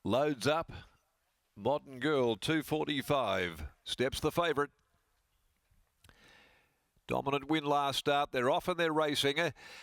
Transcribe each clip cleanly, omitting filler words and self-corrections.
loads up. Modern Girl, 2:45. Steps the favourite. Dominant win last start. They're off and they're racing.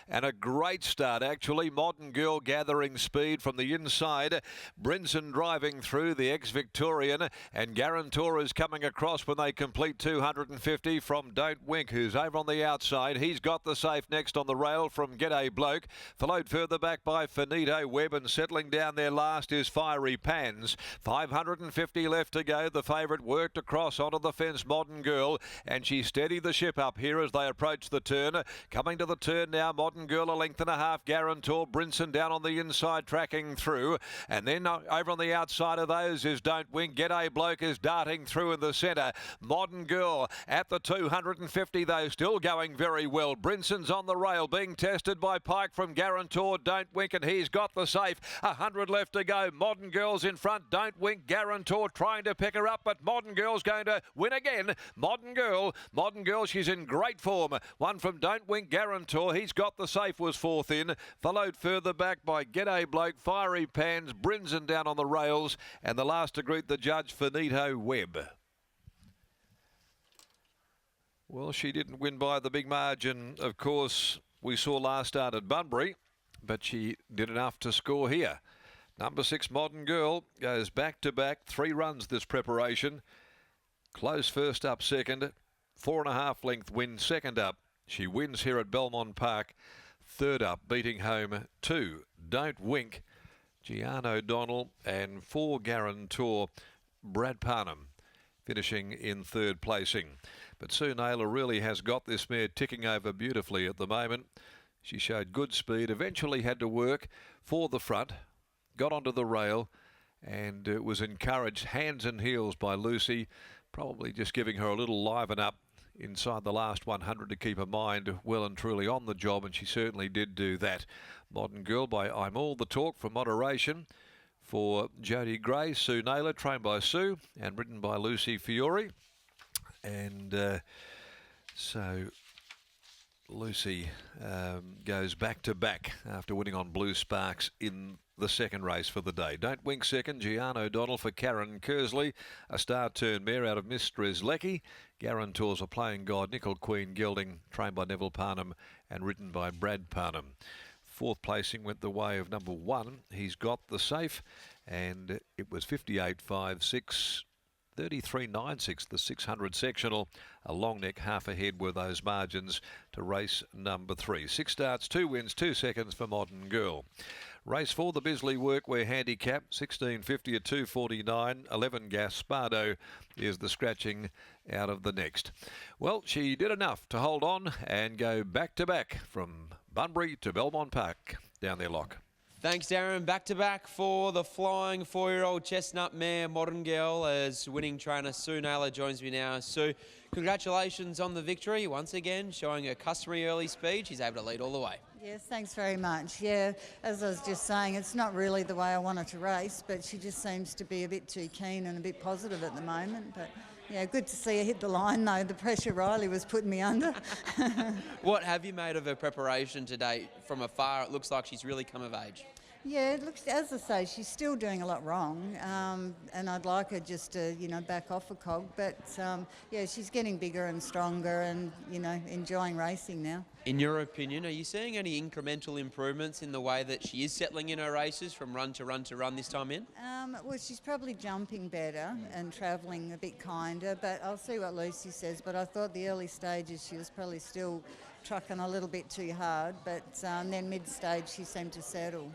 And a great start, actually. Modern Girl gathering speed from the inside. Brinson driving through, the ex-Victorian. And Guarantor is coming across when they complete 250 from Don't Wink, who's over on the outside. He's got the safe next on the rail from G'day Bloke. Followed further back by Finito Webb. And settling down there last is Fiery Pans. 550 left to go. The favourite worked across onto the fence, Modern Girl. And she steadied the ship up here as they approach the turn. Coming to the turn now, Modern Girl a length and a half. Guarantor, Brinson down on the inside tracking through. And then over on the outside of those is Don't Wink. G'day Bloke is darting through in the centre. Modern Girl at the 250 though, still going very well. Brinson's on the rail being tested by Pike from Guarantor. Don't Wink, and he's got the safe. 100 left to go. Modern Girl's in front. Don't Wink. Guarantor trying to pick her up, but Modern Girl's going to win again. Modern Girl, she's in great form. One from Don't Wink, Guarantor. He's got the safe, was fourth in. Followed further back by G'day Bloke, Fiery Pans, Brinson down on the rails. And the last to greet the judge, Finito Webb. Well, she didn't win by the big margin, of course, we saw last start at Bunbury, but she did enough to score here. Number 6, Modern Girl, goes back to back. 3 runs this preparation. Close first up, second. 4.5 length win second up. She wins here at Belmont Park. Third up, beating home 2, Don't Wink, Gian O'Donnell, and 4, Guarantor, Brad Parnham, finishing in third placing. But Sue Naylor really has got this mare ticking over beautifully at the moment. She showed good speed, eventually had to work for the front, got onto the rail, and was encouraged hands and heels by Lucy, probably just giving her a little liven up inside the last 100 to keep her mind well and truly on the job, and she certainly did do that. Modern Girl by I'm All the Talk for moderation for Jodie Gray. Sue Naylor, trained by Sue and written by Lucy Fiori. And so Lucy goes back to back after winning on Blue Sparks in the second race for the day. Don't Wink second, Gian O'Donnell for Karen Kersley, a star turn mare out of Mistress Lecky. Guarantor's a playing god, Nickel Queen Gelding, trained by Neville Parnham and written by Brad Parnham. Fourth placing went the way of number 1. He's got the safe, and it was 58.56. 33.96, the 600 sectional. A long neck, half ahead were those margins to race number 3. 6 starts, 2 wins, 2 seconds for Modern Girl. Race 4, the Bisley Workwear Handicap, 16.50 at 2.49. 11 Gaspado is the scratching out of the next. Well, she did enough to hold on and go back to back from Bunbury to Belmont Park down their lock. Thanks, Darren. Back to back for the flying 4-year-old chestnut mare, Modern Girl, as winning trainer Sue Naylor joins me now. Sue, congratulations on the victory. Once again, showing her customary early speed. She's able to lead all the way. Yes, thanks very much. Yeah, as I was just saying, it's not really the way I wanted to race, but she just seems to be a bit too keen and a bit positive at the moment. But yeah, good to see her hit the line, though. The pressure Riley was putting me under. What have you made of her preparation to date? From afar, it looks like she's really come of age. Yeah, it looks, as I say, she's still doing a lot wrong, and I'd like her just to, back off a cog. But yeah, she's getting bigger and stronger, and enjoying racing now. In your opinion, are you seeing any incremental improvements in the way that she is settling in her races from run to run to run this time in? Well, she's probably jumping better and travelling a bit kinder, but I'll see what Lucy says. But I thought the early stages she was probably still trucking a little bit too hard, but then mid-stage she seemed to settle,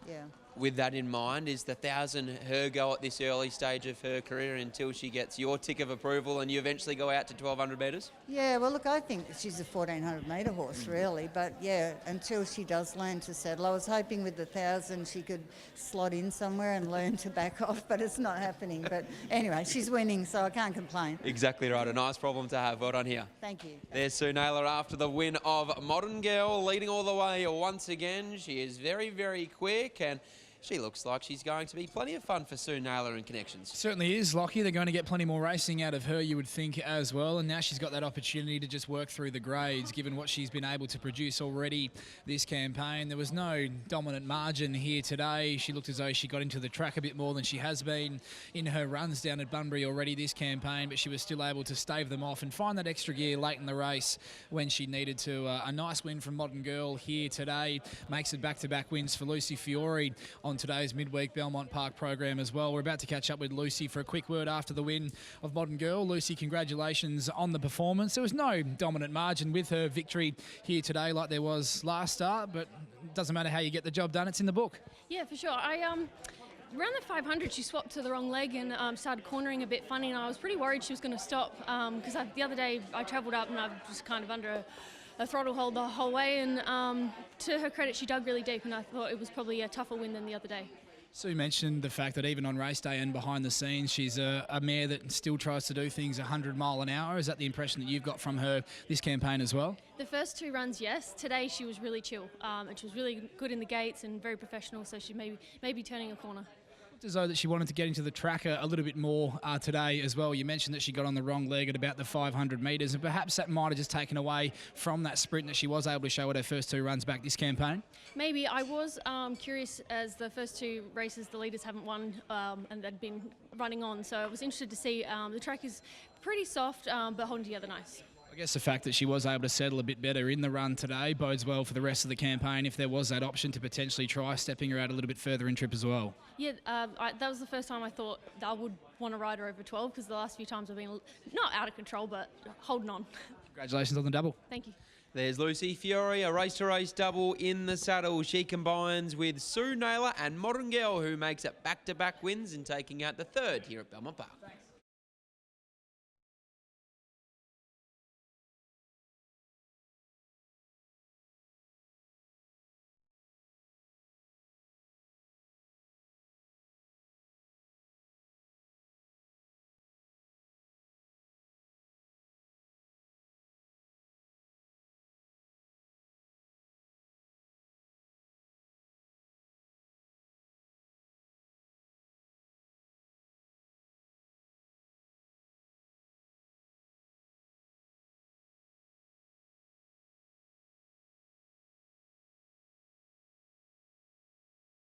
yeah. With that in mind, is the 1,000 her go at this early stage of her career until she gets your tick of approval and you eventually go out to 1,200 metres? Yeah, well, look, I think she's a 1,400 metre horse, really, but yeah, until she does learn to settle. I was hoping with the 1,000 she could slot in somewhere and learn to back off, but it's not happening. But anyway, she's winning, so I can't complain. Exactly right, a nice problem to have. Well done here. Thank you. There's Sue Naylor after the win of Modern Girl, leading all the way once again. She is very, very quick, and She looks like she's going to be plenty of fun for Sue Naylor and Connections. Certainly is, Lockie. They're going to get plenty more racing out of her, you would think, as well. And now she's got that opportunity to just work through the grades, given what she's been able to produce already this campaign. There was no dominant margin here today. She looked as though she got into the track a bit more than she has been in her runs down at Bunbury already this campaign, but she was still able to stave them off and find that extra gear late in the race when she needed to. A nice win from Modern Girl here today. Makes it back-to-back wins for Lucy Fiori on today's midweek Belmont Park program as well. We're about to catch up with Lucy for a quick word after the win of Modern Girl. Lucy, congratulations on the performance. There was no dominant margin with her victory here today like there was last start, but it doesn't matter how you get the job done, it's in the book. Yeah, for sure. Around the 500, she swapped to the wrong leg and started cornering a bit funny, and I was pretty worried she was going to stop because the other day I travelled up and I was just kind of under a throttle hold the whole way, and to her credit, she dug really deep, and I thought it was probably a tougher win than the other day. Sue mentioned the fact that even on race day and behind the scenes, she's a mare that still tries to do things 100 mile an hour. Is that the impression that you've got from her this campaign as well? The first two runs, yes. Today she was really chill, and she was really good in the gates and very professional, so she may be turning a corner. As though that she wanted to get into the track a little bit more today as well. You mentioned that she got on the wrong leg at about the 500 metres, and perhaps that might have just taken away from that sprint that she was able to show at her first two runs back this campaign. Maybe. I was curious, as the first two races the leaders haven't won and they'd been running on, so I was interested to see. The track is pretty soft but holding together nice. I guess the fact that she was able to settle a bit better in the run today bodes well for the rest of the campaign if there was that option to potentially try stepping her out a little bit further in trip as well. Yeah, that was the first time I thought that I would want to ride her over 12, because the last few times I've been not out of control but holding on. Congratulations on the double. Thank you. There's Lucy Fiori, a race-to-race double in the saddle. She combines with Sue Naylor and Modern Girl, who makes it back-to-back wins and taking out the third here at Belmont Park.